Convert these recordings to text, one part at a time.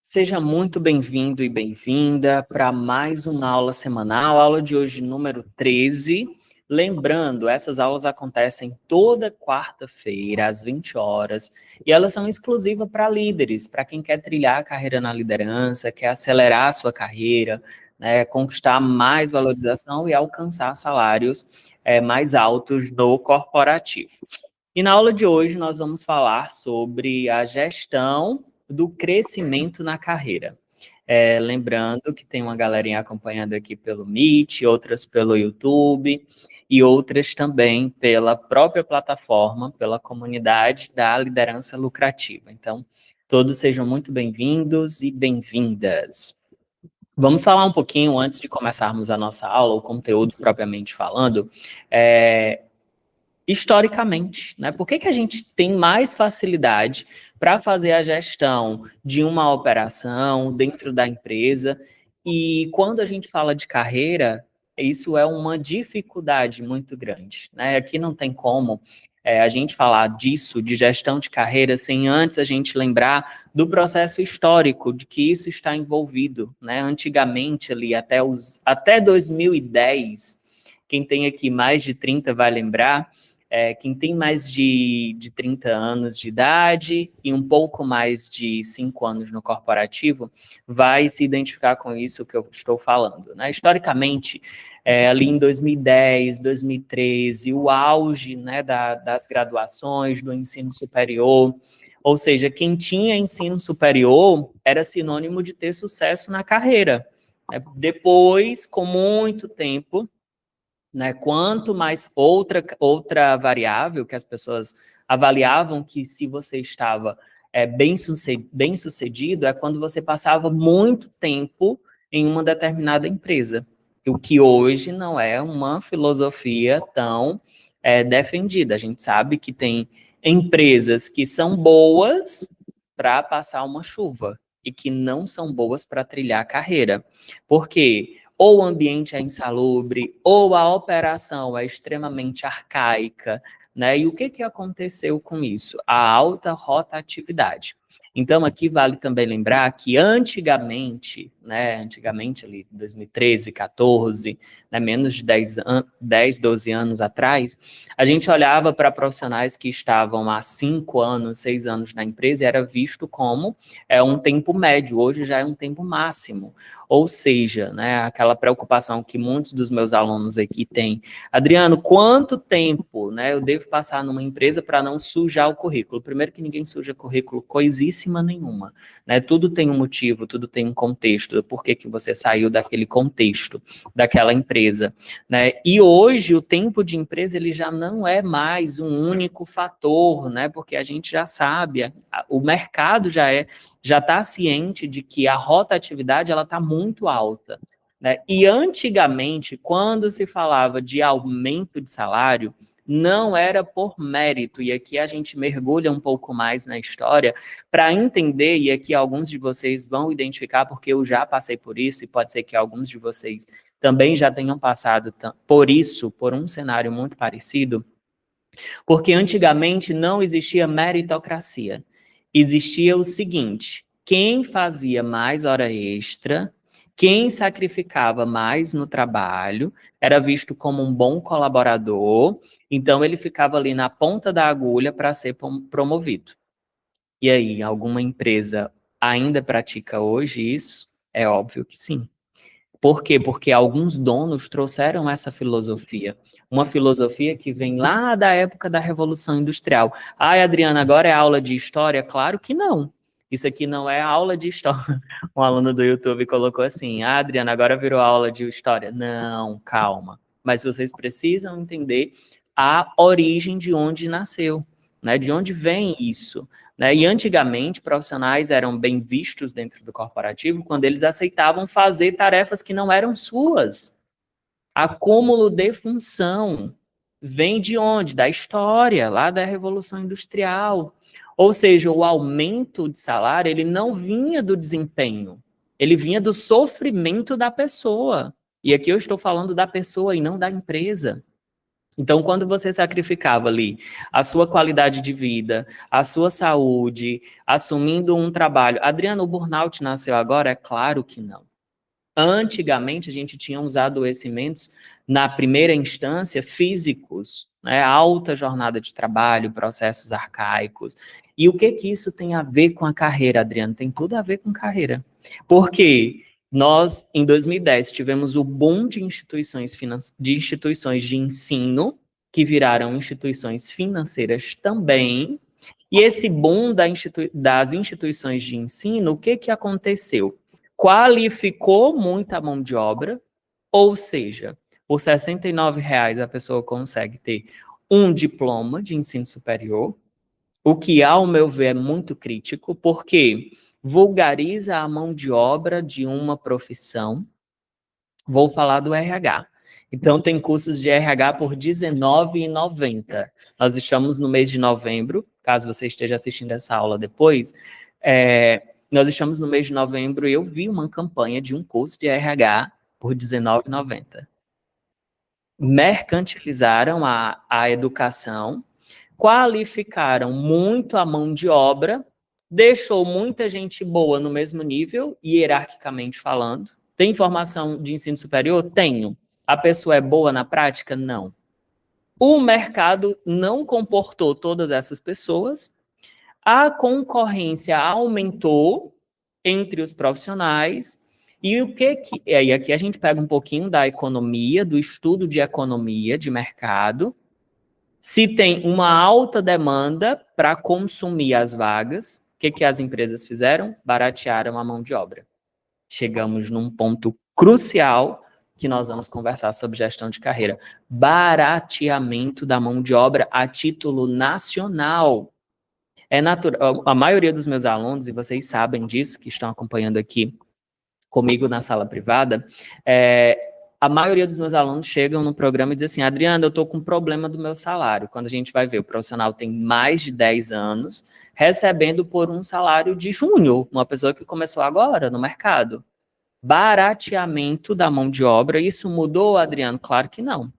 Seja muito bem-vindo e bem-vinda para mais uma aula semanal, aula de hoje número 13. Lembrando, essas aulas acontecem toda quarta-feira, às 20 horas, e elas são exclusivas para líderes, para quem quer trilhar a carreira na liderança, quer acelerar a sua carreira, né, conquistar mais valorização e alcançar salários mais altos no corporativo. E na aula de hoje nós vamos falar sobre a gestão do crescimento na carreira. Lembrando que tem uma galerinha acompanhando aqui pelo Meet, outras pelo YouTube e outras também pela própria plataforma, pela comunidade da liderança lucrativa. Então, todos sejam muito bem-vindos e bem-vindas. Vamos falar um pouquinho, antes de começarmos a nossa aula, o conteúdo propriamente falando, historicamente, né? Por que a gente tem mais facilidade para fazer a gestão de uma operação dentro da empresa? E quando a gente fala de carreira, isso é uma dificuldade muito grande, né? Aqui não tem como a gente falar disso, de gestão de carreira, sem antes a gente lembrar do processo histórico de que isso está envolvido, né? Antigamente, ali, até 2010, quem tem aqui mais de 30 vai lembrar, quem tem mais de 30 anos de idade e um pouco mais de 5 anos no corporativo vai se identificar com isso que eu estou falando, né? Historicamente, ali em 2010, 2013, o auge, né, das graduações, do ensino superior, ou seja, quem tinha ensino superior era sinônimo de ter sucesso na carreira, né? Depois, com muito tempo, né? Quanto mais outra variável que as pessoas avaliavam que se você estava bem sucedido é quando você passava muito tempo em uma determinada empresa, o que hoje não é uma filosofia tão defendida. A gente sabe que tem empresas que são boas para passar uma chuva e que não são boas para trilhar a carreira. Por quê? Ou o ambiente é insalubre, ou a operação é extremamente arcaica, né? E o que aconteceu com isso? A alta rotatividade. Então, aqui vale também lembrar que antigamente, né, ali 2013, 14, né, menos de 10, 12 anos atrás, a gente olhava para profissionais que estavam há 5 anos, 6 anos na empresa e era visto como um tempo médio, hoje já é um tempo máximo. Ou seja, né, aquela preocupação que muitos dos meus alunos aqui têm. Adriano, quanto tempo, né, eu devo passar numa empresa para não sujar o currículo? Primeiro que ninguém suja currículo coisíssima nenhuma, né? Tudo tem um motivo, tudo tem um contexto, por que você saiu daquele contexto, daquela empresa, né? E hoje o tempo de empresa ele já não é mais um único fator, né? Porque a gente já sabe, o mercado já está ciente de que a rotatividade ela está muito alta, né? E antigamente, quando se falava de aumento de salário, não era por mérito, e aqui a gente mergulha um pouco mais na história para entender, e aqui alguns de vocês vão identificar, porque eu já passei por isso, e pode ser que alguns de vocês também já tenham passado por isso, por um cenário muito parecido, porque antigamente não existia meritocracia. Existia o seguinte: quem fazia mais hora extra, quem sacrificava mais no trabalho, era visto como um bom colaborador, então ele ficava ali na ponta da agulha para ser promovido. E aí, alguma empresa ainda pratica hoje isso? É óbvio que sim. Por quê? Porque alguns donos trouxeram essa filosofia. Uma filosofia que vem lá da época da Revolução Industrial. Ai, Adriana, agora é aula de história? Claro que não. Isso aqui não é aula de história. Um aluno do YouTube colocou assim: ah, Adriana, agora virou aula de história. Não, calma. Mas vocês precisam entender a origem de onde nasceu, né? De onde vem isso. Né? E antigamente, profissionais eram bem vistos dentro do corporativo quando eles aceitavam fazer tarefas que não eram suas. Acúmulo de função vem de onde? Da história, lá da Revolução Industrial. Ou seja, o aumento de salário, ele não vinha do desempenho, ele vinha do sofrimento da pessoa. E aqui eu estou falando da pessoa e não da empresa. Então, quando você sacrificava ali a sua qualidade de vida, a sua saúde, assumindo um trabalho... Adriano, o burnout nasceu agora? É claro que não. Antigamente, a gente tinha uns adoecimentos, na primeira instância, físicos, né? Alta jornada de trabalho, processos arcaicos. E o que isso tem a ver com a carreira, Adriano? Tem tudo a ver com carreira. Porque nós, em 2010, tivemos o boom de instituições de ensino, que viraram instituições financeiras também. E esse boom das instituições de ensino, o que aconteceu? Qualificou muita mão de obra, ou seja, por R$ 69,00 a pessoa consegue ter um diploma de ensino superior, o que, ao meu ver, é muito crítico, porque vulgariza a mão de obra de uma profissão. Vou falar do RH. Então, tem cursos de RH por R$ 19,90. Nós estamos no mês de novembro, caso você esteja assistindo essa aula depois, nós estamos no mês de novembro e eu vi uma campanha de um curso de RH por R$ 19,90. Mercantilizaram a educação, qualificaram muito a mão de obra, deixou muita gente boa no mesmo nível, hierarquicamente falando. Tem formação de ensino superior? Tenho. A pessoa é boa na prática? Não. O mercado não comportou todas essas pessoas, a concorrência aumentou entre os profissionais, e e aqui a gente pega um pouquinho da economia, do estudo de economia de mercado. Se tem uma alta demanda para consumir as vagas, o que as empresas fizeram? Baratearam a mão de obra. Chegamos num ponto crucial que nós vamos conversar sobre gestão de carreira. Barateamento da mão de obra a título nacional. É natural. A maioria dos meus alunos, e vocês sabem disso, que estão acompanhando aqui comigo na sala privada, a maioria dos meus alunos chegam no programa e dizem assim: Adriana, eu estou com um problema do meu salário. Quando a gente vai ver, o profissional tem mais de 10 anos, recebendo por um salário de júnior, uma pessoa que começou agora no mercado. Barateamento da mão de obra, isso mudou, Adriano? Claro que não.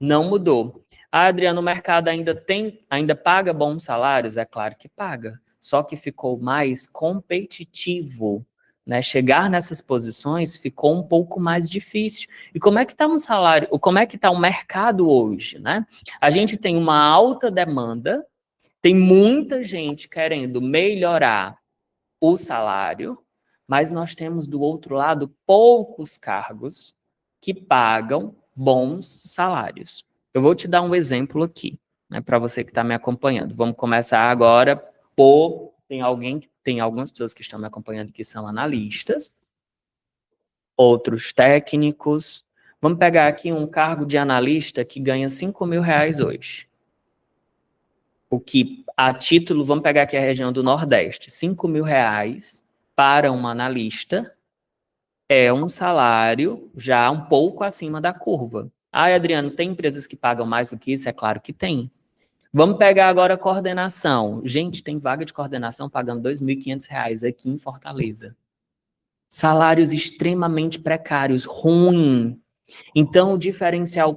Não mudou. Adriano, o mercado ainda paga bons salários? É claro que paga. Só que ficou mais competitivo. Né? Chegar nessas posições ficou um pouco mais difícil. E como é que está um salário? Como é que está o mercado hoje? Né? A gente tem uma alta demanda, tem muita gente querendo melhorar o salário, mas nós temos do outro lado poucos cargos que pagam bons salários. Eu vou te dar um exemplo aqui, né, para você que está me acompanhando. Vamos começar agora por... Tem algumas pessoas que estão me acompanhando que são analistas, outros técnicos. Vamos pegar aqui um cargo de analista que ganha R$ 5.000 hoje. O que, a título, vamos pegar aqui a região do Nordeste, R$ 5.000 para um analista é um salário já um pouco acima da curva. Ah, Adriano, tem empresas que pagam mais do que isso? É claro que tem. Vamos pegar agora a coordenação. Gente, tem vaga de coordenação pagando R$ 2.500 aqui em Fortaleza. Salários extremamente precários, ruim. Então, o diferencial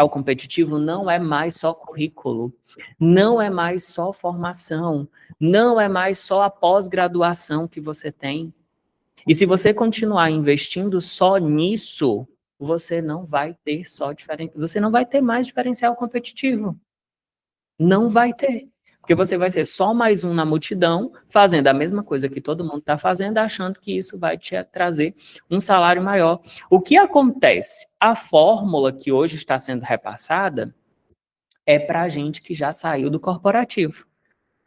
competitivo não é mais só currículo, não é mais só formação, não é mais só a pós-graduação que você tem. E se você continuar investindo só nisso, você não vai ter você não vai ter mais diferencial competitivo. Não vai ter. Porque você vai ser só mais um na multidão, fazendo a mesma coisa que todo mundo está fazendo, achando que isso vai te trazer um salário maior. O que acontece? A fórmula que hoje está sendo repassada é para a gente que já saiu do corporativo.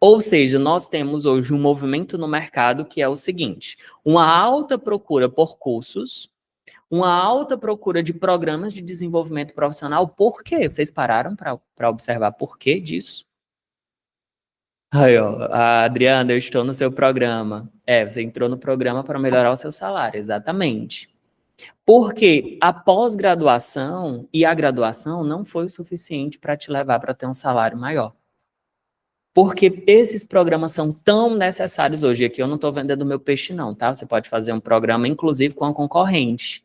Ou seja, nós temos hoje um movimento no mercado que é o seguinte: uma alta procura por cursos, uma alta procura de programas de desenvolvimento profissional. Por quê? Vocês pararam para observar por que disso? Aí, ó, Adriana, eu estou no seu programa. Você entrou no programa para melhorar o seu salário, exatamente. Porque a pós-graduação e a graduação não foi o suficiente para te levar para ter um salário maior. Porque esses programas são tão necessários hoje. Aqui eu não estou vendendo meu peixe não, tá? Você pode fazer um programa, inclusive, com a concorrente.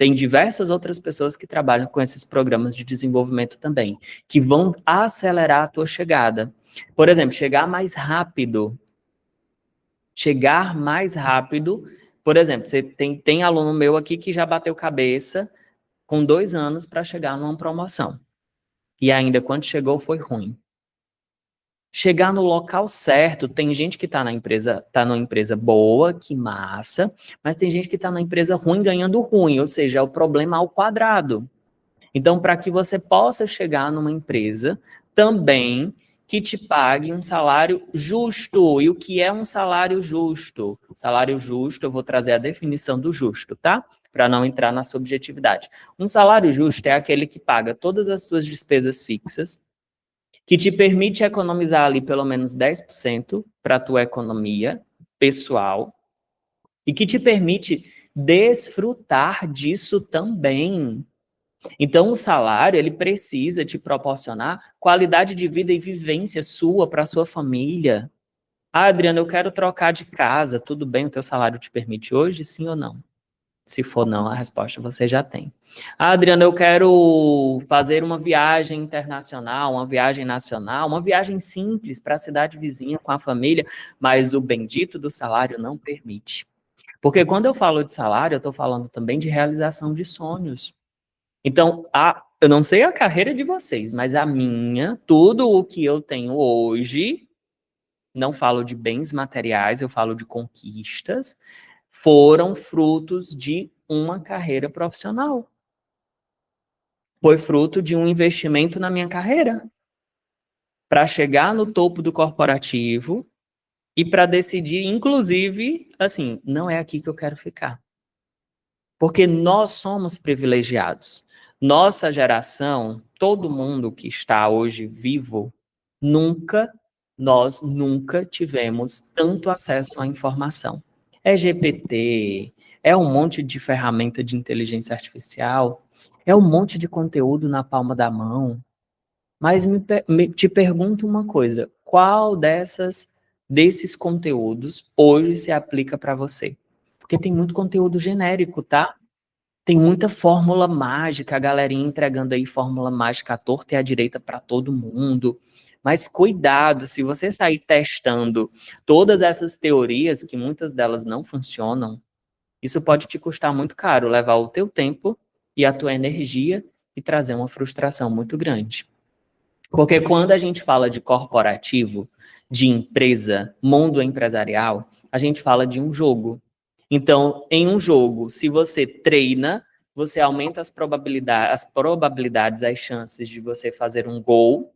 Tem diversas outras pessoas que trabalham com esses programas de desenvolvimento também, que vão acelerar a tua chegada. Por exemplo, chegar mais rápido. Chegar mais rápido. Por exemplo, você tem aluno meu aqui que já bateu cabeça com 2 anos para chegar numa promoção. E ainda quando chegou foi ruim. Chegar no local certo, tem gente que está numa empresa boa, que massa, mas tem gente que está numa empresa ruim ganhando ruim, ou seja, é o problema ao quadrado. Então, para que você possa chegar numa empresa também que te pague um salário justo. E o que é um salário justo? Salário justo, eu vou trazer a definição do justo, tá? Para não entrar na subjetividade. Um salário justo é aquele que paga todas as suas despesas fixas, que te permite economizar ali pelo menos 10% para a tua economia pessoal e que te permite desfrutar disso também. Então, o salário, ele precisa te proporcionar qualidade de vida e vivência sua para a sua família. Ah, Adriana, eu quero trocar de casa. Tudo bem, o teu salário te permite hoje, sim ou não? Se for não, a resposta você já tem. Ah, Adriana, eu quero fazer uma viagem internacional, uma viagem nacional, uma viagem simples para a cidade vizinha com a família, mas o bendito do salário não permite. Porque quando eu falo de salário, eu estou falando também de realização de sonhos. Então, eu não sei a carreira de vocês, mas a minha, tudo o que eu tenho hoje, não falo de bens materiais, eu falo de conquistas, foram frutos de uma carreira profissional. Foi fruto de um investimento na minha carreira. Para chegar no topo do corporativo e para decidir, inclusive, assim, não é aqui que eu quero ficar. Porque nós somos privilegiados. Nossa geração, todo mundo que está hoje vivo, nós nunca tivemos tanto acesso à informação. É GPT, é um monte de ferramenta de inteligência artificial, é um monte de conteúdo na palma da mão. Mas te pergunto uma coisa, qual desses conteúdos hoje se aplica para você? Porque tem muito conteúdo genérico, tá? Tem muita fórmula mágica, a galerinha entregando aí fórmula mágica à torta e à direita para todo mundo. Mas cuidado, se você sair testando todas essas teorias, que muitas delas não funcionam, isso pode te custar muito caro, levar o teu tempo e a tua energia e trazer uma frustração muito grande. Porque quando a gente fala de corporativo, de empresa, mundo empresarial, a gente fala de um jogo. Então, em um jogo, se você treina, você aumenta as probabilidades, as chances de você fazer um gol.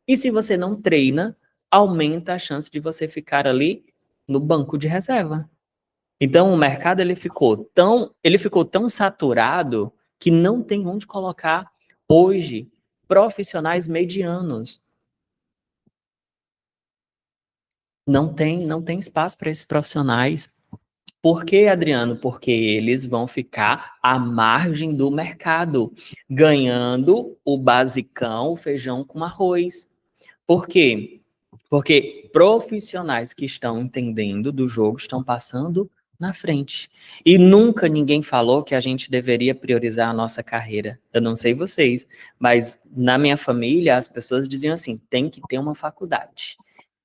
E se você não treina, aumenta a chance de você ficar ali no banco de reserva. Então, o mercado ele ficou tão saturado que não tem onde colocar hoje profissionais medianos. Não tem espaço para esses profissionais. Por quê, Adriano? Porque eles vão ficar à margem do mercado, ganhando o basicão, o feijão com arroz. Por quê? Porque profissionais que estão entendendo do jogo estão passando na frente. E nunca ninguém falou que a gente deveria priorizar a nossa carreira. Eu não sei vocês, mas na minha família as pessoas diziam assim: tem que ter uma faculdade,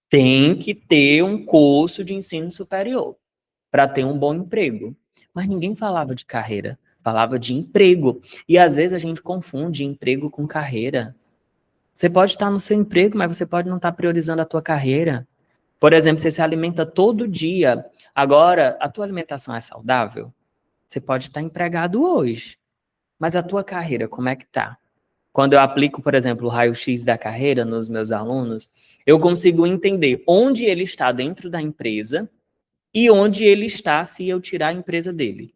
tem que ter um curso de ensino superior para ter um bom emprego. Mas ninguém falava de carreira, falava de emprego. E às vezes a gente confunde emprego com carreira. Você pode estar no seu emprego, mas você pode não estar priorizando a tua carreira. Por exemplo, você se alimenta todo dia. Agora, a tua alimentação é saudável? Você pode estar empregado hoje. Mas a tua carreira, como é que tá? Quando eu aplico, por exemplo, o raio-x da carreira nos meus alunos, eu consigo entender onde ele está dentro da empresa e onde ele está se eu tirar a empresa dele.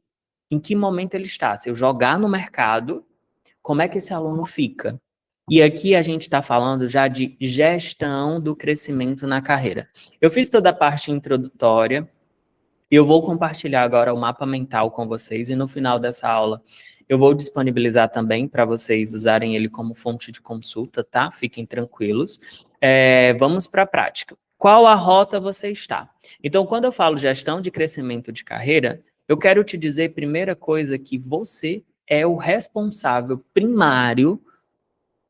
Em que momento ele está? Se eu jogar no mercado, como é que esse aluno fica? E aqui a gente está falando já de gestão do crescimento na carreira. Eu fiz toda a parte introdutória, eu vou compartilhar agora o mapa mental com vocês e no final dessa aula eu vou disponibilizar também para vocês usarem ele como fonte de consulta, tá? Fiquem tranquilos. Vamos para a prática. Qual a rota você está? Então, quando eu falo gestão de crescimento de carreira, eu quero te dizer, primeira coisa, que você é o responsável primário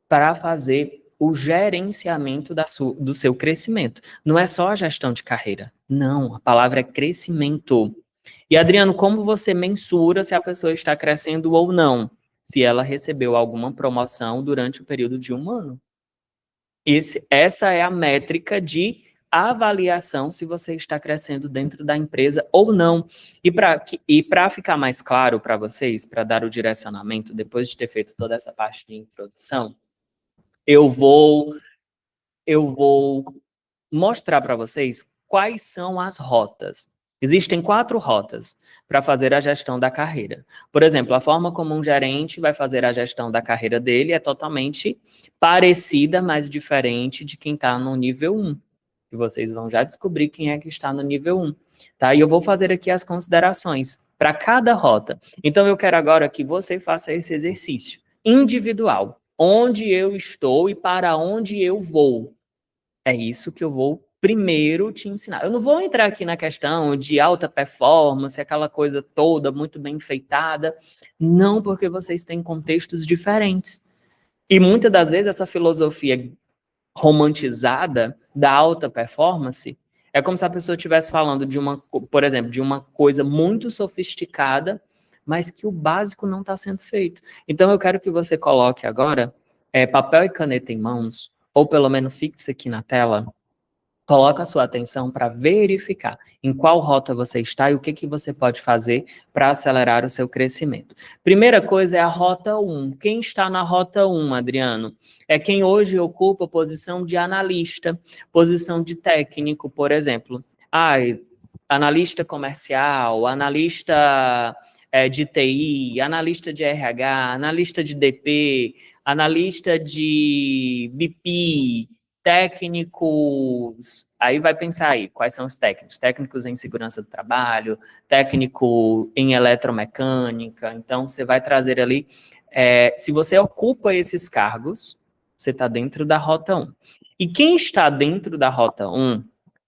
para fazer o gerenciamento do seu crescimento. Não é só a gestão de carreira. Não, a palavra é crescimento. E, Adriano, como você mensura se a pessoa está crescendo ou não? Se ela recebeu alguma promoção durante o período de 1 ano. Essa é a métrica de avaliação se você está crescendo dentro da empresa ou não. E para ficar mais claro para vocês, para dar o direcionamento, depois de ter feito toda essa parte de introdução, eu vou mostrar para vocês quais são as rotas. Existem 4 rotas para fazer a gestão da carreira. Por exemplo, a forma como um gerente vai fazer a gestão da carreira dele é totalmente parecida, mas diferente de quem está no nível 1. E vocês vão já descobrir quem é que está no nível 1. Tá? E eu vou fazer aqui as considerações para cada rota. Então, eu quero agora que você faça esse exercício individual. Onde eu estou e para onde eu vou. É isso que eu vou primeiro te ensinar. Eu não vou entrar aqui na questão de alta performance, aquela coisa toda muito bem enfeitada. Não, porque vocês têm contextos diferentes. E muitas das vezes essa filosofia romantizada da alta performance é como se a pessoa estivesse falando de por exemplo, de uma coisa muito sofisticada, mas que o básico não está sendo feito. Então eu quero que você coloque agora papel e caneta em mãos, ou pelo menos fixe aqui na tela, coloca a sua atenção para verificar em qual rota você está e o que você pode fazer para acelerar o seu crescimento. Primeira coisa é a rota 1. Quem está na rota 1, Adriano? É quem hoje ocupa a posição de analista, posição de técnico, por exemplo. Analista comercial, analista de TI, analista de RH, analista de DP, analista de BP, técnicos, aí vai pensar aí, quais são os técnicos? Técnicos em segurança do trabalho, técnico em eletromecânica, então você vai trazer ali, se você ocupa esses cargos, você está dentro da rota 1. E quem está dentro da rota 1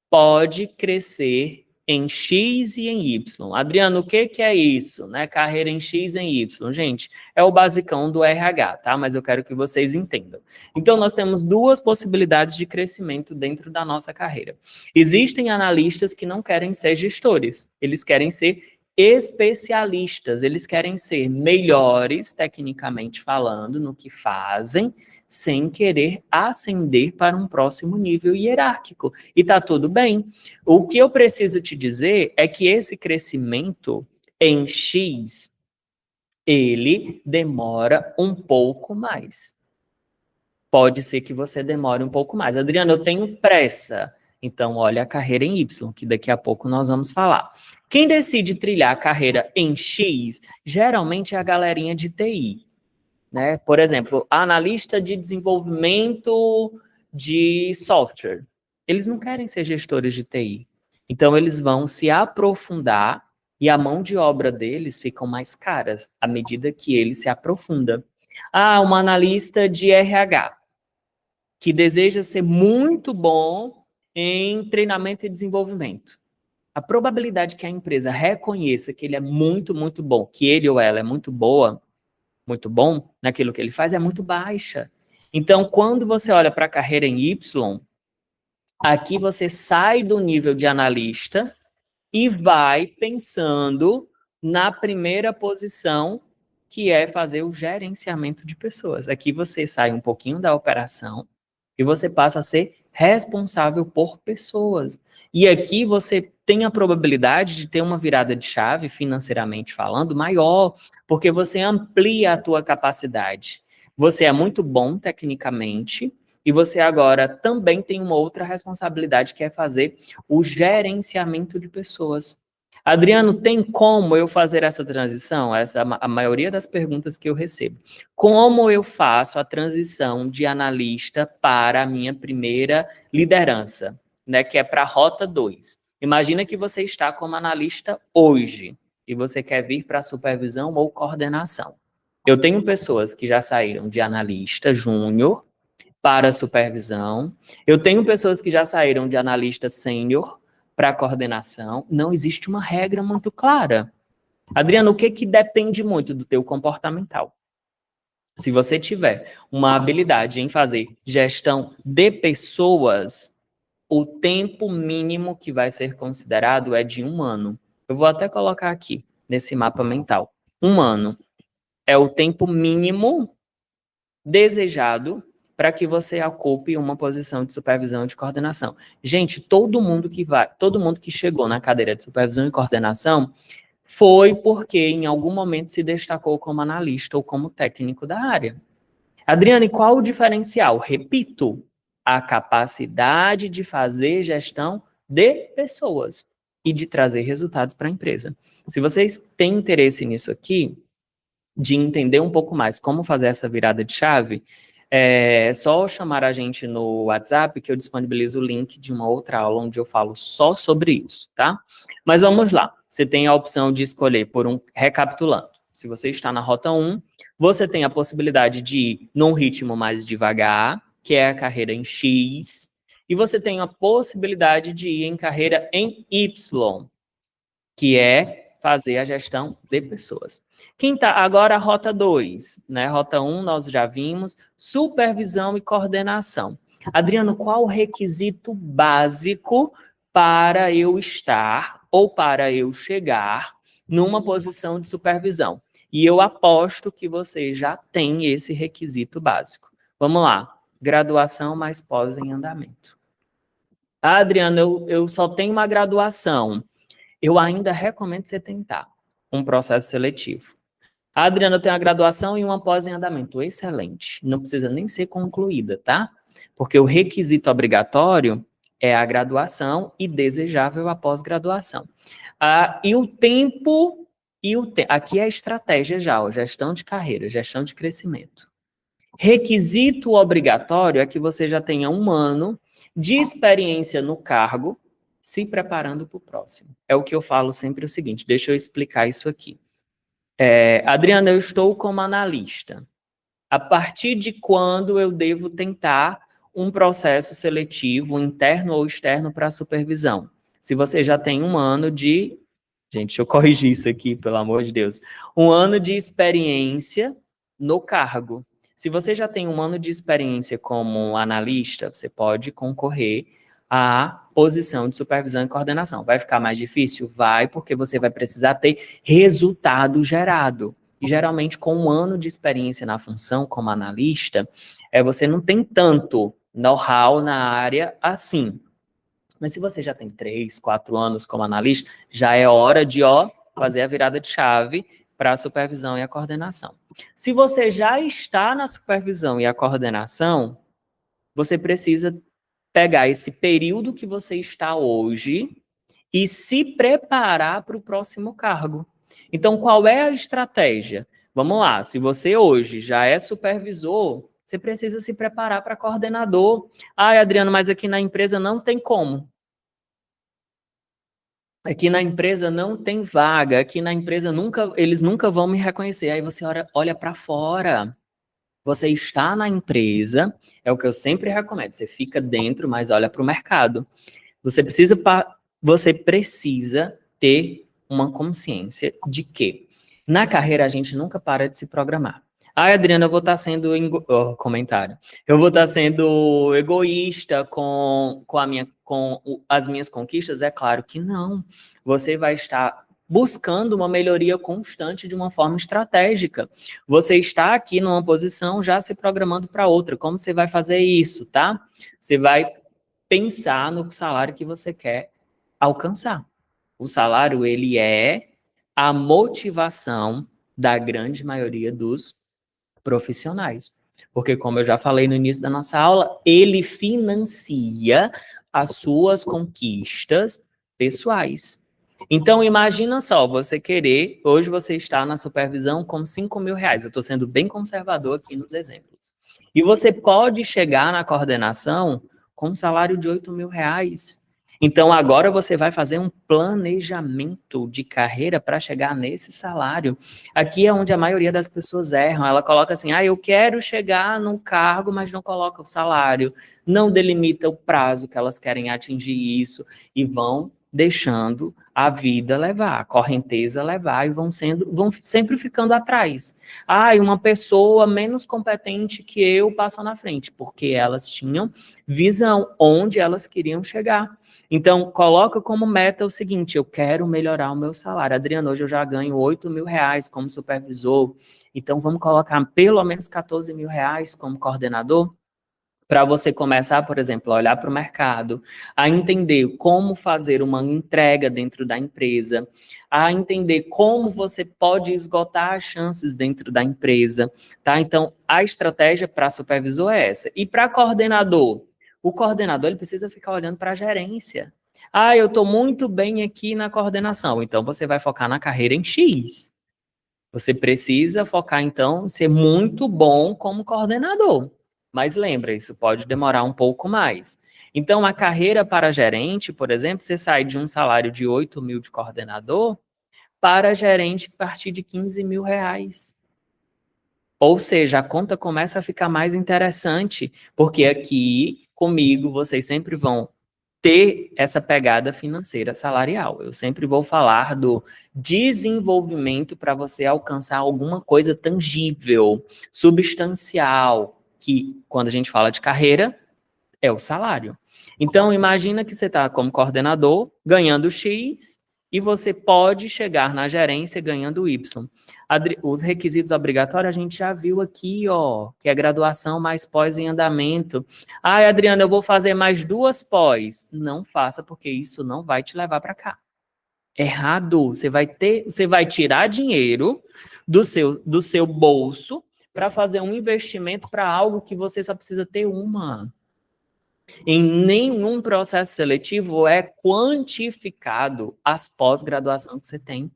pode crescer em X e em Y. Adriano, o que é isso? Né? Carreira em X e em Y. Gente, é o basicão do RH, tá? Mas eu quero que vocês entendam. Então, nós temos 2 possibilidades de crescimento dentro da nossa carreira. Existem analistas que não querem ser gestores, eles querem ser especialistas, eles querem ser melhores, tecnicamente falando, no que fazem, sem querer ascender para um próximo nível hierárquico. E tá tudo bem. O que eu preciso te dizer é que esse crescimento em X, ele demora um pouco mais. Pode ser que você demore um pouco mais. Adriano, eu tenho pressa. Então, olha a carreira em Y, que daqui a pouco nós vamos falar. Quem decide trilhar a carreira em X, geralmente é a galerinha de TI. Né? Por exemplo, analista de desenvolvimento de software. Eles não querem ser gestores de TI. Então, eles vão se aprofundar e a mão de obra deles ficam mais caras à medida que ele se aprofunda. Uma analista de RH, que deseja ser muito bom em treinamento e desenvolvimento. A probabilidade que a empresa reconheça que ele é muito, muito bom, que ele ou ela é muito boa, muito bom naquilo que ele faz, é muito baixa. Então, quando você olha para a carreira em Y, aqui você sai do nível de analista e vai pensando na primeira posição, que é fazer o gerenciamento de pessoas. Aqui você sai um pouquinho da operação e você passa a ser responsável por pessoas. E aqui você tem a probabilidade de ter uma virada de chave, financeiramente falando, maior, porque você amplia a tua capacidade. Você é muito bom tecnicamente e você agora também tem uma outra responsabilidade, que é fazer o gerenciamento de pessoas. Adriano, tem como eu fazer essa transição? Essa é a maioria das perguntas que eu recebo. Como eu faço a transição de analista para a minha primeira liderança, né, que é para a rota 2? Imagina que você está como analista hoje e você quer vir para a supervisão ou coordenação. Eu tenho pessoas que já saíram de analista júnior para a supervisão. Eu tenho pessoas que já saíram de analista sênior para a coordenação. Não existe uma regra muito clara. Adriano, o que depende muito do teu comportamental? Se você tiver uma habilidade em fazer gestão de pessoas, o tempo mínimo que vai ser considerado é de 1 ano. Eu vou até colocar aqui, nesse mapa mental. 1 ano é o tempo mínimo desejado para que você ocupe uma posição de supervisão e de coordenação. Gente, todo mundo que chegou na cadeira de supervisão e coordenação foi porque em algum momento se destacou como analista ou como técnico da área. Adriane, qual o diferencial? Repito, a capacidade de fazer gestão de pessoas e de trazer resultados para a empresa. Se vocês têm interesse nisso aqui, de entender um pouco mais como fazer essa virada de chave, é só chamar a gente no WhatsApp que eu disponibilizo o link de uma outra aula onde eu falo só sobre isso, tá? Mas vamos lá. Você tem a opção de escolher recapitulando. Se você está na rota 1, você tem a possibilidade de ir num ritmo mais devagar, que é a carreira em X, e você tem a possibilidade de ir em carreira em Y, que é fazer a gestão de pessoas. Quem tá agora a rota 2, né? Rota 1 nós já vimos, supervisão e coordenação. Adriano, qual o requisito básico para eu estar ou para eu chegar numa posição de supervisão? E eu aposto que você já tem esse requisito básico. Vamos lá. Graduação mais pós em andamento. Ah, Adriano, eu só tenho uma graduação. Eu ainda recomendo você tentar um processo seletivo. A Adriana tem a graduação e uma pós em andamento. Excelente. Não precisa nem ser concluída, tá? Porque o requisito obrigatório é a graduação e desejável a pós-graduação. E o tempo, aqui é a estratégia já, ó, gestão de carreira, gestão de crescimento. Requisito obrigatório é que você já tenha 1 ano de experiência no cargo, se preparando para o próximo. É o que eu falo sempre o seguinte, deixa eu explicar isso aqui. Adriana, eu estou como analista. A partir de quando eu devo tentar um processo seletivo, interno ou externo, para supervisão? Se você já tem 1 ano de... Gente, deixa eu corrigir isso aqui, pelo amor de Deus. 1 ano de experiência no cargo. Se você já tem 1 ano de experiência como analista, você pode concorrer à posição de supervisão e coordenação. Vai ficar mais difícil? Vai, porque você vai precisar ter resultado gerado. E geralmente, com 1 ano de experiência na função como analista, você não tem tanto know-how na área assim. Mas se você já tem 3, 4 anos como analista, já é hora de fazer a virada de chave para a supervisão e a coordenação. Se você já está na supervisão e a coordenação, você precisa pegar esse período que você está hoje e se preparar para o próximo cargo. Então, qual é a estratégia? Vamos lá, se você hoje já é supervisor, você precisa se preparar para coordenador. Adriano, mas aqui na empresa não tem como. Aqui na empresa não tem vaga, aqui na empresa eles nunca vão me reconhecer. Aí você olha para fora. Você está na empresa, é o que eu sempre recomendo. Você fica dentro, mas olha para o mercado. Você precisa ter uma consciência de que na carreira a gente nunca para de se programar. Adriana, eu vou estar sendo comentário. Eu vou estar sendo egoísta com as minhas conquistas? É claro que não. Você vai estar buscando uma melhoria constante de uma forma estratégica. Você está aqui numa posição já se programando para outra. Como você vai fazer isso, tá? Você vai pensar no salário que você quer alcançar. O salário, ele é a motivação da grande maioria dos profissionais. Porque, como eu já falei no início da nossa aula, ele financia as suas conquistas pessoais. Então, imagina só, hoje você está na supervisão com R$5.000. Eu estou sendo bem conservador aqui nos exemplos. E você pode chegar na coordenação com um salário de R$8.000. Então, agora você vai fazer um planejamento de carreira para chegar nesse salário. Aqui é onde a maioria das pessoas erram. Ela coloca assim, eu quero chegar num cargo, mas não coloca o salário. Não delimita o prazo que elas querem atingir isso e vão deixando a vida levar, a correnteza levar e vão sempre ficando atrás. Ah, e uma pessoa menos competente que eu passou na frente, porque elas tinham visão onde elas queriam chegar. Então, coloca como meta o seguinte: eu quero melhorar o meu salário. Adriano, hoje eu já ganho R$ 8.000 como supervisor, então vamos colocar pelo menos R$ 14.000 como coordenador? Para você começar, por exemplo, a olhar para o mercado, a entender como fazer uma entrega dentro da empresa, a entender como você pode esgotar as chances dentro da empresa, tá? Então, a estratégia para supervisor é essa. E para coordenador? O coordenador ele precisa ficar olhando para a gerência. Ah, eu estou muito bem aqui na coordenação, então você vai focar na carreira em X. Você precisa focar, então, em ser muito bom como coordenador. Mas lembra, isso pode demorar um pouco mais. Então, a carreira para gerente, por exemplo, você sai de um salário de 8.000 de coordenador para gerente a partir de R$ 15.000. Ou seja, a conta começa a ficar mais interessante, porque aqui, comigo, vocês sempre vão ter essa pegada financeira salarial. Eu sempre vou falar do desenvolvimento para você alcançar alguma coisa tangível, substancial, que quando a gente fala de carreira, é o salário. Então, imagina que você está como coordenador, ganhando X, e você pode chegar na gerência ganhando Y. Os requisitos obrigatórios a gente já viu aqui, ó, que é graduação mais pós em andamento. Ah, Adriana, eu vou fazer mais 2 pós. Não faça, porque isso não vai te levar para cá. Errado. Você vai tirar dinheiro do seu bolso para fazer um investimento para algo que você só precisa ter uma. Em nenhum processo seletivo é quantificado as pós-graduação que você tem,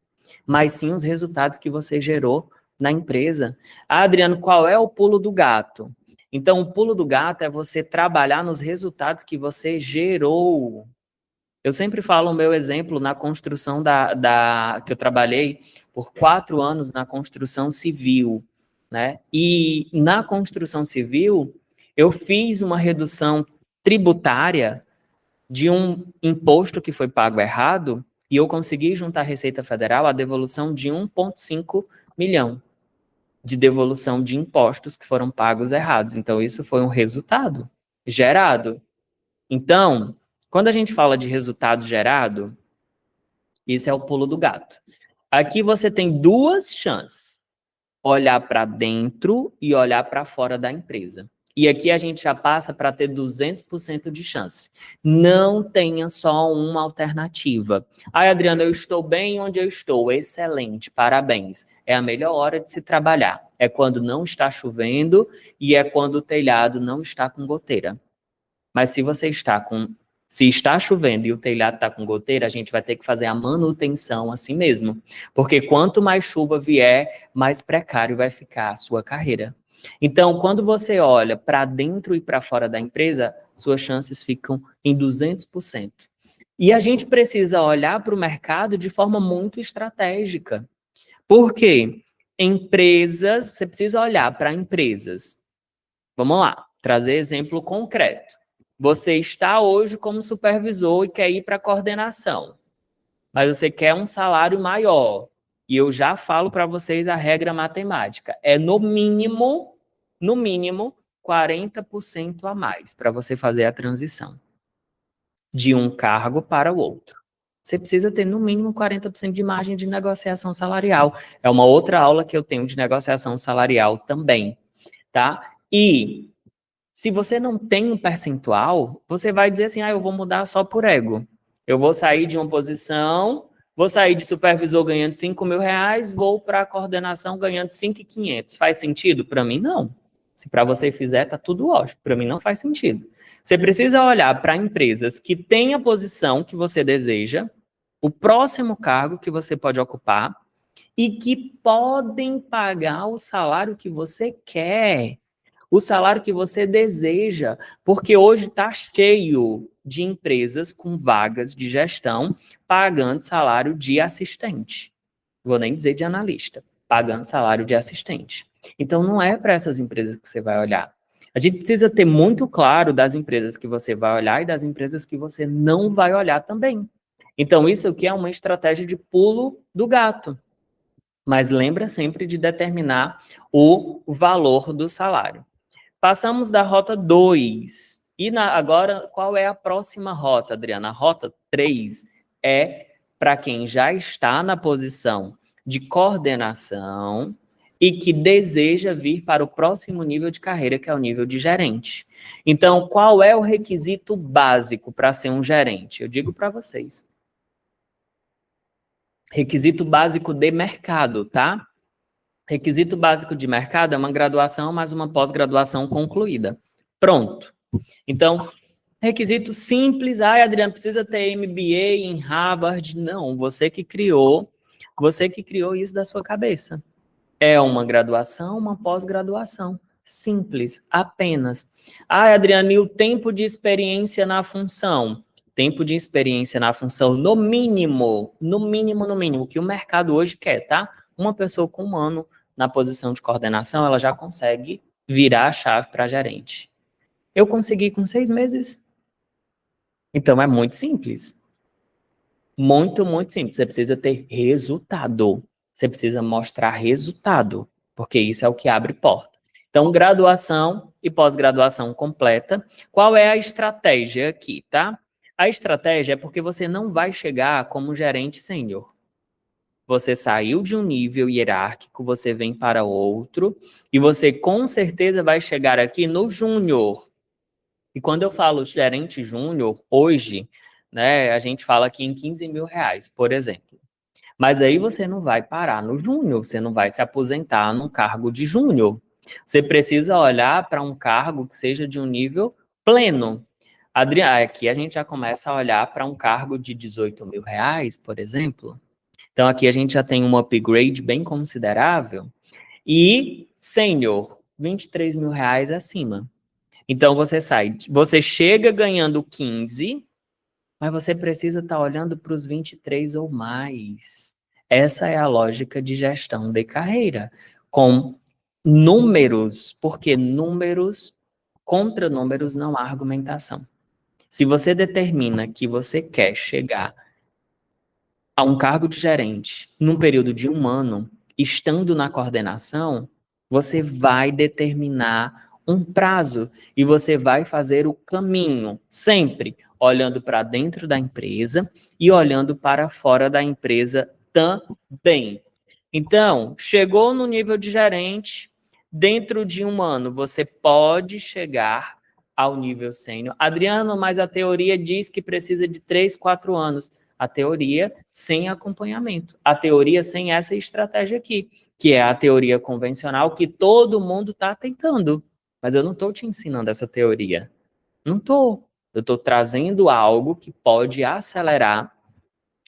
mas sim os resultados que você gerou na empresa. Ah, Adriano, qual é o pulo do gato? Então, o pulo do gato é você trabalhar nos resultados que você gerou. Eu sempre falo o meu exemplo na construção que eu trabalhei por 4 anos na construção civil, né? E na construção civil, eu fiz uma redução tributária de um imposto que foi pago errado e eu consegui juntar à Receita Federal a devolução de 1,5 milhão de devolução de impostos que foram pagos errados. Então, isso foi um resultado gerado. Então, quando a gente fala de resultado gerado, isso é o pulo do gato. Aqui você tem 2 chances: olhar para dentro e olhar para fora da empresa. E aqui a gente já passa para ter 200% de chance. Não tenha só uma alternativa. Ai, Adriana, eu estou bem onde eu estou. Excelente, parabéns. É a melhor hora de se trabalhar. É quando não está chovendo e é quando o telhado não está com goteira. Mas se está chovendo e o telhado está com goteira, a gente vai ter que fazer a manutenção assim mesmo. Porque quanto mais chuva vier, mais precário vai ficar a sua carreira. Então, quando você olha para dentro e para fora da empresa, suas chances ficam em 200%. E a gente precisa olhar para o mercado de forma muito estratégica. Por quê? Empresas, você precisa olhar para empresas. Vamos lá, trazer exemplo concreto. Você está hoje como supervisor e quer ir para a coordenação, mas você quer um salário maior. E eu já falo para vocês a regra matemática. É no mínimo, 40% a mais para você fazer a transição de um cargo para o outro. Você precisa ter no mínimo 40% de margem de negociação salarial. É uma outra aula que eu tenho de negociação salarial também, tá? E se você não tem um percentual, você vai dizer assim, eu vou mudar só por ego. Eu vou sair de uma posição, vou sair de supervisor ganhando R$ 5.000, vou para a coordenação ganhando 5.500. Faz sentido? Para mim, não. Se para você fizer, tá tudo ótimo. Para mim, não faz sentido. Você precisa olhar para empresas que têm a posição que você deseja, o próximo cargo que você pode ocupar e que podem pagar o salário que você quer, o salário que você deseja, porque hoje está cheio de empresas com vagas de gestão pagando salário de assistente. Vou nem dizer de analista, pagando salário de assistente. Então, não é para essas empresas que você vai olhar. A gente precisa ter muito claro das empresas que você vai olhar e das empresas que você não vai olhar também. Então, isso aqui é uma estratégia de pulo do gato. Mas lembra sempre de determinar o valor do salário. Passamos da rota 2. Agora, qual é a próxima rota, Adriana? A rota 3 é para quem já está na posição de coordenação e que deseja vir para o próximo nível de carreira, que é o nível de gerente. Então, qual é o requisito básico para ser um gerente? Eu digo para vocês. Requisito básico de mercado, tá? Requisito básico de mercado é uma graduação mais uma pós-graduação concluída. Pronto. Então, requisito simples. Ai, Adriano, precisa ter MBA em Harvard. Não, você que criou isso da sua cabeça. É uma graduação, uma pós-graduação. Simples, apenas. Ai, Adriano, e o tempo de experiência na função? Tempo de experiência na função, no mínimo, que o mercado hoje quer, tá? Uma pessoa com 1 ano na posição de coordenação, ela já consegue virar a chave para gerente. Eu consegui com 6 meses. Então, é muito simples. Muito, muito simples. Você precisa ter resultado. Você precisa mostrar resultado, porque isso é o que abre porta. Então, graduação e pós-graduação completa. Qual é a estratégia aqui, tá? A estratégia é porque você não vai chegar como gerente sênior. Você saiu de um nível hierárquico, você vem para outro, e você com certeza vai chegar aqui no júnior. E quando eu falo gerente júnior, hoje, né, a gente fala aqui em 15 mil reais, por exemplo. Mas aí você não vai parar no júnior, você não vai se aposentar num cargo de júnior. Você precisa olhar para um cargo que seja de um nível pleno. Adriana, aqui a gente já começa a olhar para um cargo de 18 mil reais, por exemplo. Então aqui a gente já tem um upgrade bem considerável. E sênior, 23 mil reais acima. Então você chega ganhando 15, mas você precisa estar olhando para os 23 ou mais. Essa é a lógica de gestão de carreira, com números, porque números, contra números não há argumentação. Se você determina que você quer chegar a um cargo de gerente num período de 1 ano, estando na coordenação, você vai determinar um prazo e você vai fazer o caminho, sempre olhando para dentro da empresa e olhando para fora da empresa também. Então, chegou no nível de gerente, dentro de 1 ano você pode chegar ao nível sênior. Adriano, mas a teoria diz que precisa de 3, 4 anos. A teoria sem acompanhamento. A teoria sem essa estratégia aqui, que é a teoria convencional que todo mundo está tentando. Mas eu não estou te ensinando essa teoria. Não estou. Eu estou trazendo algo que pode acelerar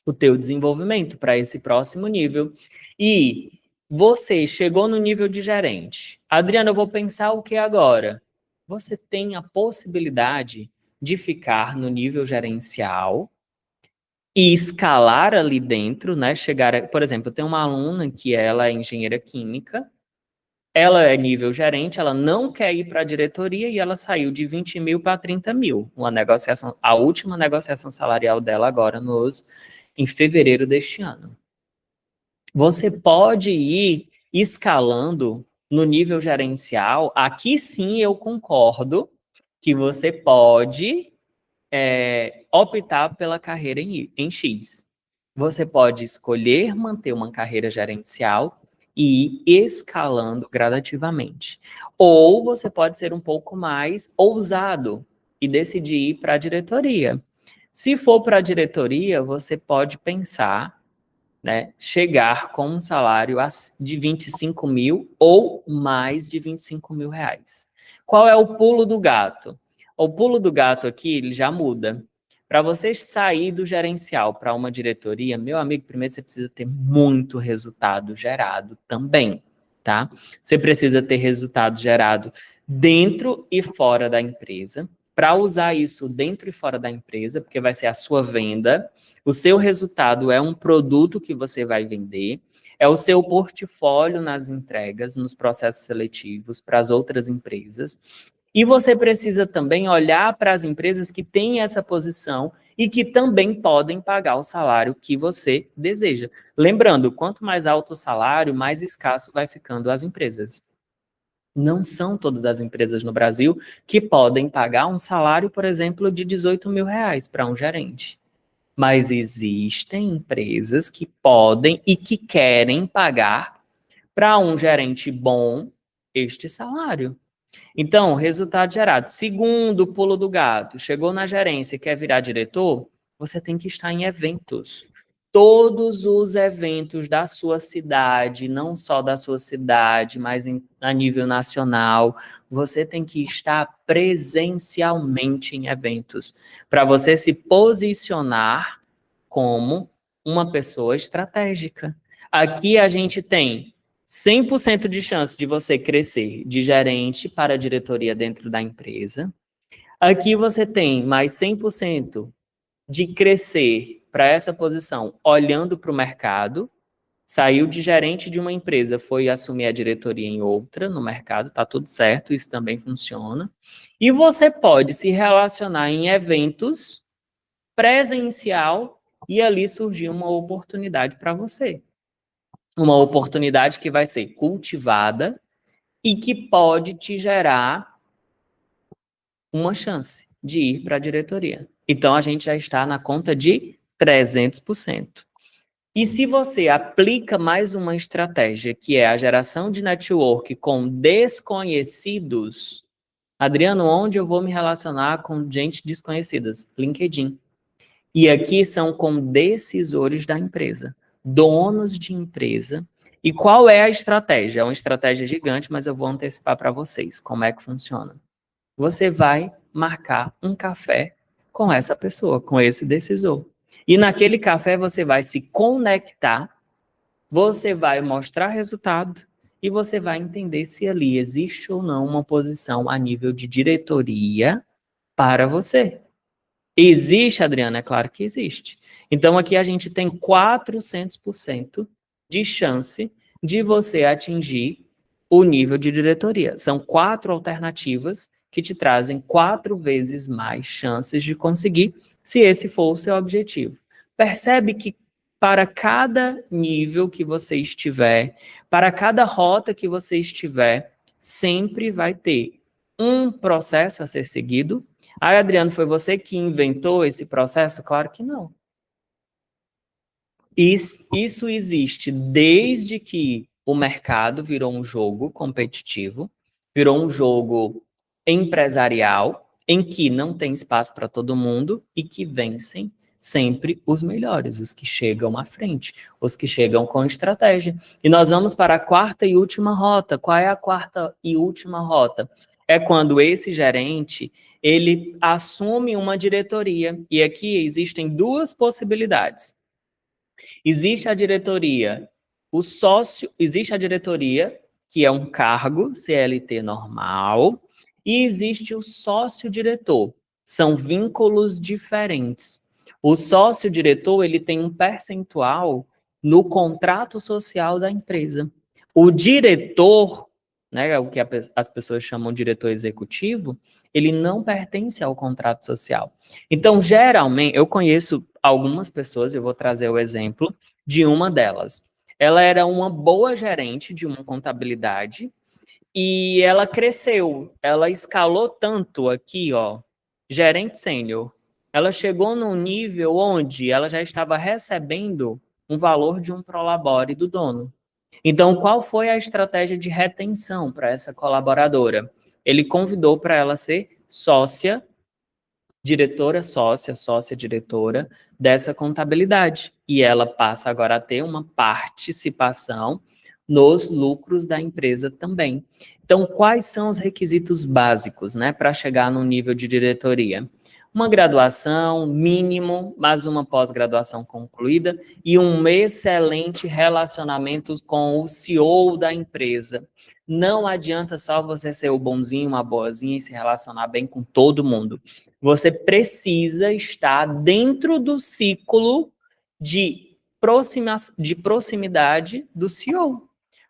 o teu desenvolvimento para esse próximo nível. E você chegou no nível de gerente. Adriano, eu vou pensar o que agora? Você tem a possibilidade de ficar no nível gerencial e escalar ali dentro, né? Por exemplo, eu tenho uma aluna que ela é engenheira química, ela é nível gerente, ela não quer ir para a diretoria e ela saiu de 20 mil para 30 mil. Uma negociação, a última negociação salarial dela agora em fevereiro deste ano. Você pode ir escalando no nível gerencial. Aqui sim eu concordo que você pode optar pela carreira em X. Você pode escolher manter uma carreira gerencial e ir escalando gradativamente. Ou você pode ser um pouco mais ousado e decidir ir para a diretoria. Se for para a diretoria, você pode pensar, né, chegar com um salário de 25 mil ou mais de 25 mil reais. Qual é o pulo do gato? O pulo do gato aqui, ele já muda. Para você sair do gerencial para uma diretoria, meu amigo, primeiro você precisa ter muito resultado gerado também, tá? Você precisa ter resultado gerado dentro e fora da empresa. Para usar isso dentro e fora da empresa, porque vai ser a sua venda, o seu resultado é um produto que você vai vender, é o seu portfólio nas entregas, nos processos seletivos para as outras empresas. E você precisa também olhar para as empresas que têm essa posição e que também podem pagar o salário que você deseja. Lembrando, quanto mais alto o salário, mais escasso vai ficando as empresas. Não são todas as empresas no Brasil que podem pagar um salário, por exemplo, de 18 mil reais para um gerente. Mas existem empresas que podem e que querem pagar para um gerente bom este salário. Então, resultado gerado. Segundo pulo do gato, chegou na gerência e quer virar diretor, você tem que estar em eventos. Todos os eventos da sua cidade, não só da sua cidade, mas a nível nacional, você tem que estar presencialmente em eventos, para você se posicionar como uma pessoa estratégica. Aqui a gente tem 100% de chance de você crescer de gerente para diretoria dentro da empresa. Aqui você tem mais 100% de crescer para essa posição olhando para o mercado. Saiu de gerente de uma empresa, foi assumir a diretoria em outra no mercado, tá tudo certo, isso também funciona. E você pode se relacionar em eventos presencial e ali surgir uma oportunidade para você. Uma oportunidade que vai ser cultivada e que pode te gerar uma chance de ir para a diretoria. Então, a gente já está na conta de 300%. E se você aplica mais uma estratégia, que é a geração de network com desconhecidos, Adriano, onde eu vou me relacionar com gente desconhecidas? LinkedIn. E aqui são com decisores da empresa, donos de empresa. E qual é a estratégia? É uma estratégia gigante, mas eu vou antecipar para vocês como é que funciona. Você vai marcar um café com essa pessoa, com esse decisor. E naquele café você vai se conectar, você vai mostrar resultado e você vai entender se ali existe ou não uma posição a nível de diretoria para você. Existe, Adriana? É claro que existe. Então, aqui a gente tem 400% de chance de você atingir o nível de diretoria. São 4 alternativas que te trazem 4 vezes mais chances de conseguir, se esse for o seu objetivo. Percebe que para cada nível que você estiver, para cada rota que você estiver, sempre vai ter um processo a ser seguido. Ah, Adriano, foi você que inventou esse processo? Claro que não. Isso existe desde que o mercado virou um jogo competitivo, virou um jogo empresarial, em que não tem espaço para todo mundo e que vencem sempre os melhores, os que chegam à frente, os que chegam com estratégia. E nós vamos para a quarta e última rota. Qual é a quarta e última rota? É quando esse gerente ele assume uma diretoria. E aqui existem duas possibilidades. Existe a diretoria, existe a diretoria, que é um cargo CLT normal, e existe o sócio-diretor. São vínculos diferentes. O sócio-diretor, ele tem um percentual no contrato social da empresa. O diretor, né, o que as pessoas chamam de diretor executivo, ele não pertence ao contrato social. Então, geralmente, eu conheço algumas pessoas, eu vou trazer o exemplo de uma delas. Ela era uma boa gerente de uma contabilidade e ela cresceu, ela escalou tanto aqui, ó, gerente sênior. Ela chegou num nível onde ela já estava recebendo um valor de um prolabore do dono. Então, qual foi a estratégia de retenção para essa colaboradora? Ele convidou para ela ser sócia, diretora sócia, sócia diretora dessa contabilidade. E ela passa agora a ter uma participação nos lucros da empresa também. Então, quais são os requisitos básicos, né, para chegar no nível de diretoria? Uma graduação, mínimo, mas uma pós-graduação concluída e um excelente relacionamento com o CEO da empresa. Não adianta só você ser o bonzinho, uma boazinha e se relacionar bem com todo mundo. Você precisa estar dentro do ciclo de proximidade do CEO,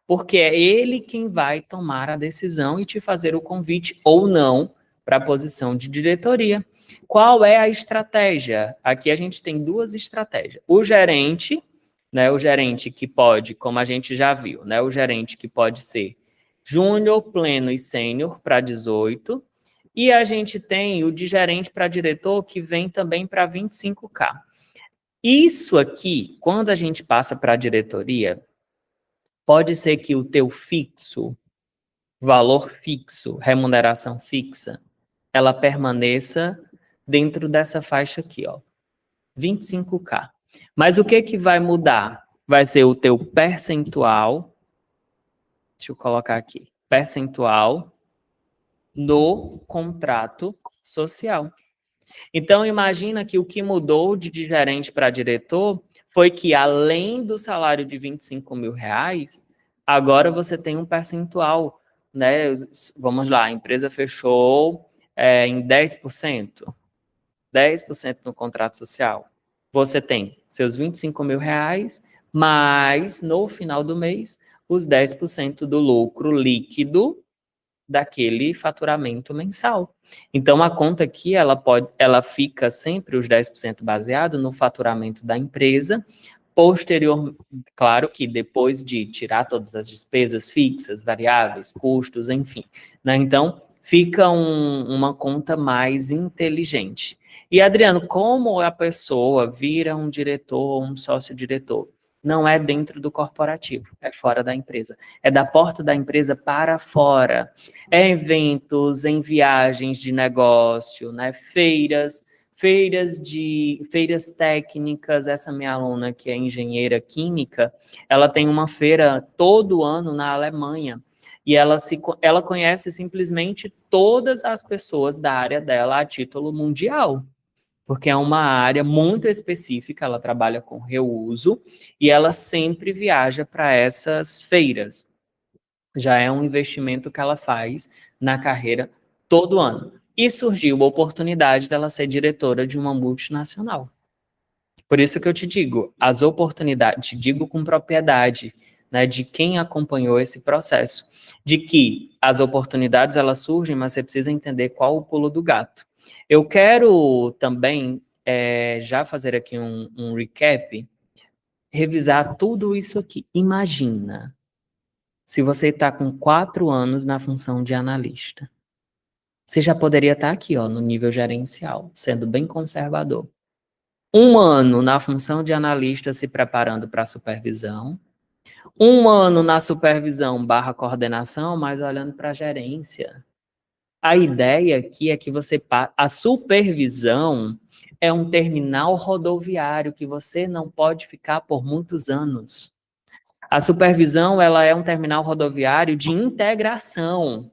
porque é ele quem vai tomar a decisão e te fazer o convite ou não para a posição de diretoria. Qual é a estratégia? Aqui a gente tem duas estratégias. O gerente, né, o gerente que pode, como a gente já viu, né, o gerente que pode ser júnior, pleno e sênior para 18, e a gente tem o de gerente para diretor que vem também para 25K. Isso aqui, quando a gente passa para a diretoria, pode ser que o teu fixo, valor fixo, remuneração fixa, ela permaneça dentro dessa faixa aqui, ó, 25K. Mas o que vai mudar? Vai ser o teu percentual, deixa eu colocar aqui, percentual no contrato social. Então, imagina que o que mudou de gerente para diretor foi que, além do salário de R$ 25.000, agora você tem um percentual, né? Vamos lá, a empresa fechou em 10%, 10% no contrato social. Você tem seus R$ 25.000, mas no final do mês, os 10% do lucro líquido daquele faturamento mensal. Então, a conta aqui, ela fica sempre os 10% baseado no faturamento da empresa, posterior, claro que depois de tirar todas as despesas fixas, variáveis, custos, enfim, né? Então, fica uma conta mais inteligente. E, Adriano, como a pessoa vira um diretor, um sócio-diretor? Não é dentro do corporativo, é fora da empresa. É da porta da empresa para fora. É eventos, em viagens de negócio, né? Feiras técnicas. Essa minha aluna, que é engenheira química, ela tem uma feira todo ano na Alemanha. E ela conhece simplesmente todas as pessoas da área dela a título mundial, porque é uma área muito específica, ela trabalha com reuso e ela sempre viaja para essas feiras. Já é um investimento que ela faz na carreira todo ano. E surgiu a oportunidade dela ser diretora de uma multinacional. Por isso que eu te digo, as oportunidades, te digo com propriedade, né, de quem acompanhou esse processo, de que as oportunidades elas surgem, mas você precisa entender qual o pulo do gato. Eu quero também já fazer aqui um recap, revisar tudo isso aqui. Imagina, se você está com 4 anos na função de analista, você já poderia estar aqui, ó, no nível gerencial, sendo bem conservador. 1 ano na função de analista se preparando para a supervisão. 1 ano na supervisão / coordenação, mas olhando para a gerência. A ideia aqui é que a supervisão é um terminal rodoviário que você não pode ficar por muitos anos. A supervisão, ela é um terminal rodoviário de integração.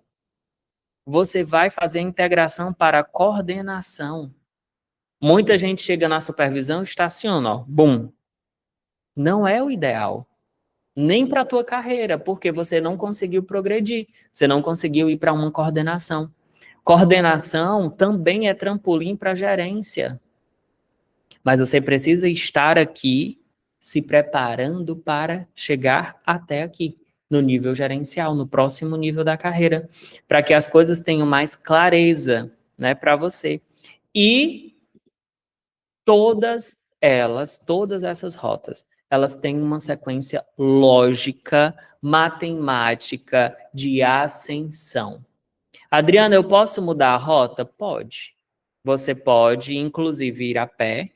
Você vai fazer integração para coordenação. Muita gente chega na supervisão e estaciona, ó, bum. Não é o ideal. Nem para a tua carreira, porque você não conseguiu progredir. Você não conseguiu ir para uma coordenação. Coordenação também é trampolim para gerência. Mas você precisa estar aqui se preparando para chegar até aqui, no nível gerencial, no próximo nível da carreira, para que as coisas tenham mais clareza, né, para você. E todas essas rotas, elas têm uma sequência lógica, matemática de ascensão. Adriana, eu posso mudar a rota? Pode. Você pode, inclusive, ir a pé.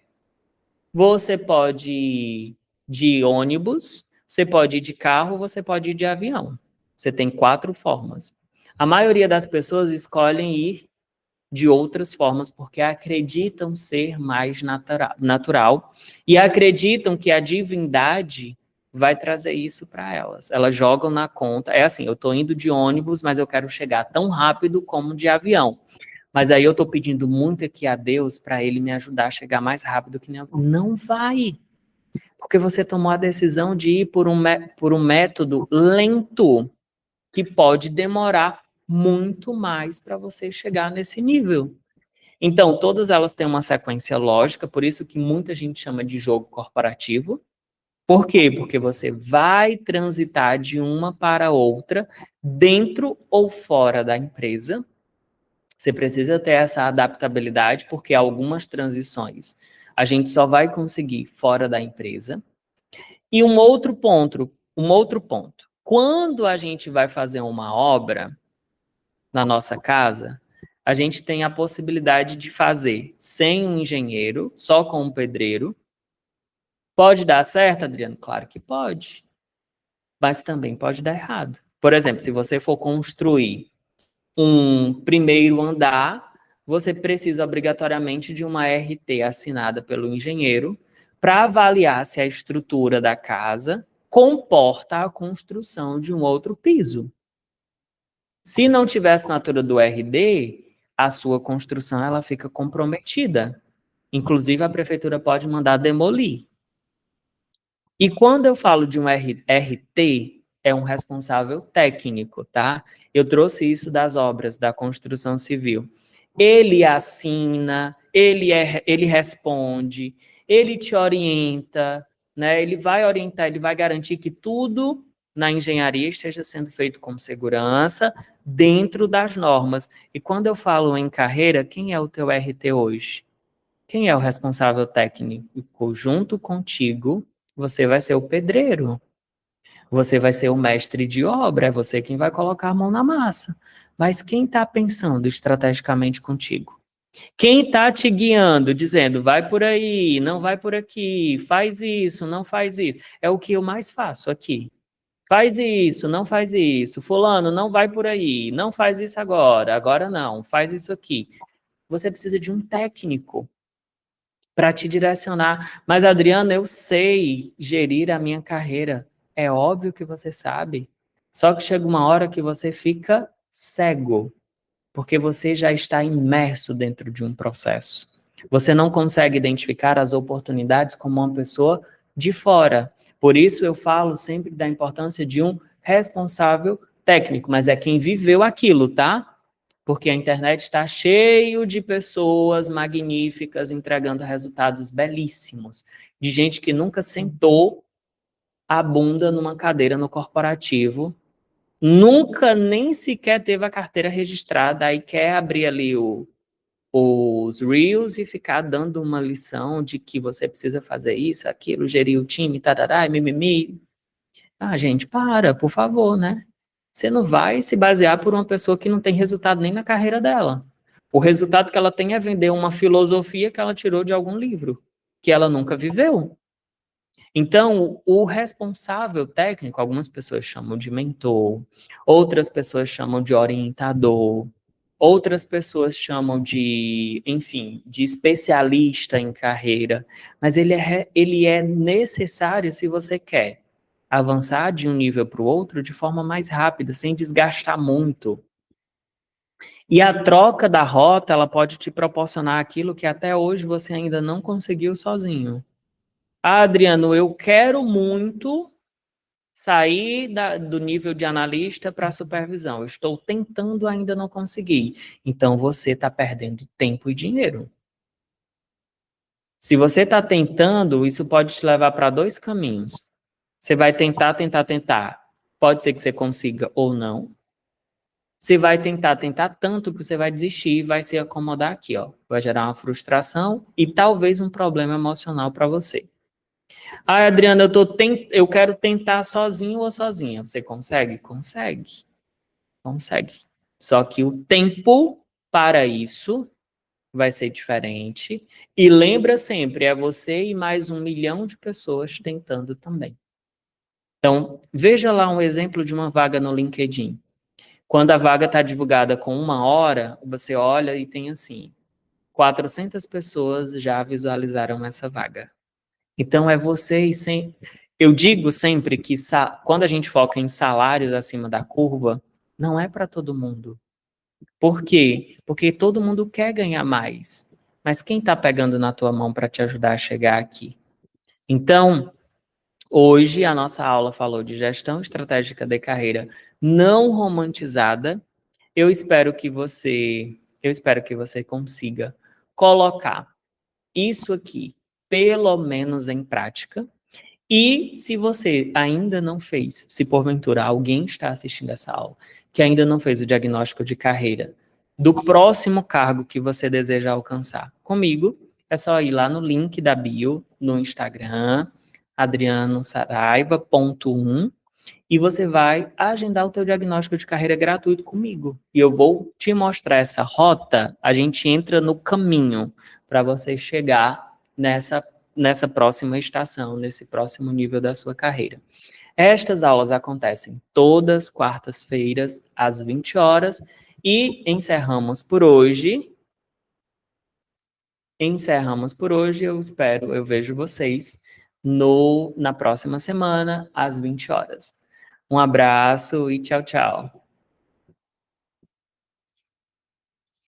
Você pode ir de ônibus, você pode ir de carro, você pode ir de avião. Você tem 4 formas. A maioria das pessoas escolhem ir de outras formas porque acreditam ser mais natural e acreditam que a divindade vai trazer isso para elas. Elas jogam na conta. É assim, eu estou indo de ônibus, mas eu quero chegar tão rápido como de avião. Mas aí eu estou pedindo muito aqui a Deus para ele me ajudar a chegar mais rápido que nem avião. Não vai. Porque você tomou a decisão de ir por um método lento que pode demorar muito mais para você chegar nesse nível. Então, todas elas têm uma sequência lógica, por isso que muita gente chama de jogo corporativo. Por quê? Porque você vai transitar de uma para outra, dentro ou fora da empresa, Você precisa ter essa adaptabilidade, porque algumas transições a gente só vai conseguir fora da empresa. E um outro ponto. Quando a gente vai fazer uma obra na nossa casa, a gente tem a possibilidade de fazer sem um engenheiro, só com um pedreiro. Pode dar certo, Adriano? Claro que pode, mas também pode dar errado. Por exemplo, se você for construir um primeiro andar, você precisa obrigatoriamente de uma RT assinada pelo engenheiro para avaliar se a estrutura da casa comporta a construção de um outro piso. Se não tiver assinatura do RD, a sua construção ela fica comprometida. Inclusive, a prefeitura pode mandar demolir. E quando eu falo de um RT, é um responsável técnico, tá? Eu trouxe isso das obras da construção civil. Ele assina, ele responde, ele te orienta, né? Ele vai orientar, ele vai garantir que tudo na engenharia esteja sendo feito com segurança, dentro das normas. E quando eu falo em carreira, quem é o teu RT hoje? Quem é o responsável técnico? Junto contigo, você vai ser o pedreiro. Você vai ser o mestre de obra, é você quem vai colocar a mão na massa. Mas quem está pensando estrategicamente contigo? Quem está te guiando, dizendo, vai por aí, não vai por aqui, faz isso, não faz isso. É o que eu mais faço aqui. Faz isso, não faz isso. Fulano, não vai por aí, não faz isso agora, agora não, faz isso aqui. Você precisa de um técnico para te direcionar. Mas, Adriana, eu sei gerir a minha carreira. É óbvio que você sabe. Só que chega uma hora que você fica cego, porque você já está imerso dentro de um processo. Você não consegue identificar as oportunidades como uma pessoa de fora. Por isso eu falo sempre da importância de um responsável técnico, mas é quem viveu aquilo, tá? Porque a internet está cheio de pessoas magníficas entregando resultados belíssimos, de gente que nunca sentou a bunda numa cadeira no corporativo, nunca nem sequer teve a carteira registrada, aí quer abrir ali os Reels e ficar dando uma lição de que você precisa fazer isso, aquilo, gerir o time, tarará, mimimi. Ah, gente, para, por favor, né? Você não vai se basear por uma pessoa que não tem resultado nem na carreira dela. O resultado que ela tem é vender uma filosofia que ela tirou de algum livro, que ela nunca viveu. Então, o responsável técnico, algumas pessoas chamam de mentor, outras pessoas chamam de orientador, outras pessoas chamam de, enfim, de especialista em carreira, mas ele é necessário se você quer avançar de um nível para o outro de forma mais rápida, sem desgastar muito. E a troca da rota, ela pode te proporcionar aquilo que até hoje você ainda não conseguiu sozinho. Ah, Adriano, eu quero muito sair do nível de analista para supervisão. Eu estou tentando, ainda não consegui. Então você está perdendo tempo e dinheiro. Se você está tentando, isso pode te levar para dois caminhos. Você vai tentar, tentar, tentar. Pode ser que você consiga ou não. Você vai tentar, tentar tanto que você vai desistir e vai se acomodar aqui, ó. Vai gerar uma frustração e talvez um problema emocional para você. Ah, Adriana, eu quero tentar sozinho ou sozinha. Você consegue? Consegue. Consegue. Só que o tempo para isso vai ser diferente. E lembra sempre, é você e mais 1 milhão de pessoas tentando também. Então, veja lá um exemplo de uma vaga no LinkedIn. Quando a vaga está divulgada com 1 hora, você olha e tem assim, 400 pessoas já visualizaram essa vaga. Então, é você e sem... Eu digo sempre que quando a gente foca em salários acima da curva, não é para todo mundo. Por quê? Porque todo mundo quer ganhar mais. Mas quem está pegando na tua mão para te ajudar a chegar aqui? Então, hoje a nossa aula falou de gestão estratégica de carreira não romantizada. Eu espero que você consiga colocar isso aqui, pelo menos em prática. E se você ainda não fez, se porventura alguém está assistindo essa aula, que ainda não fez o diagnóstico de carreira, do próximo cargo que você deseja alcançar. Comigo, é só ir lá no link da bio, no Instagram, adrianosaraiva.1, e você vai agendar o teu diagnóstico de carreira gratuito comigo. E eu vou te mostrar essa rota, a gente entra no caminho para você chegar nessa próxima estação, nesse próximo nível da sua carreira. Estas aulas acontecem todas quartas-feiras, às 20 horas, e encerramos por hoje. Eu vejo vocês na próxima semana, às 20 horas. Um abraço e tchau, tchau.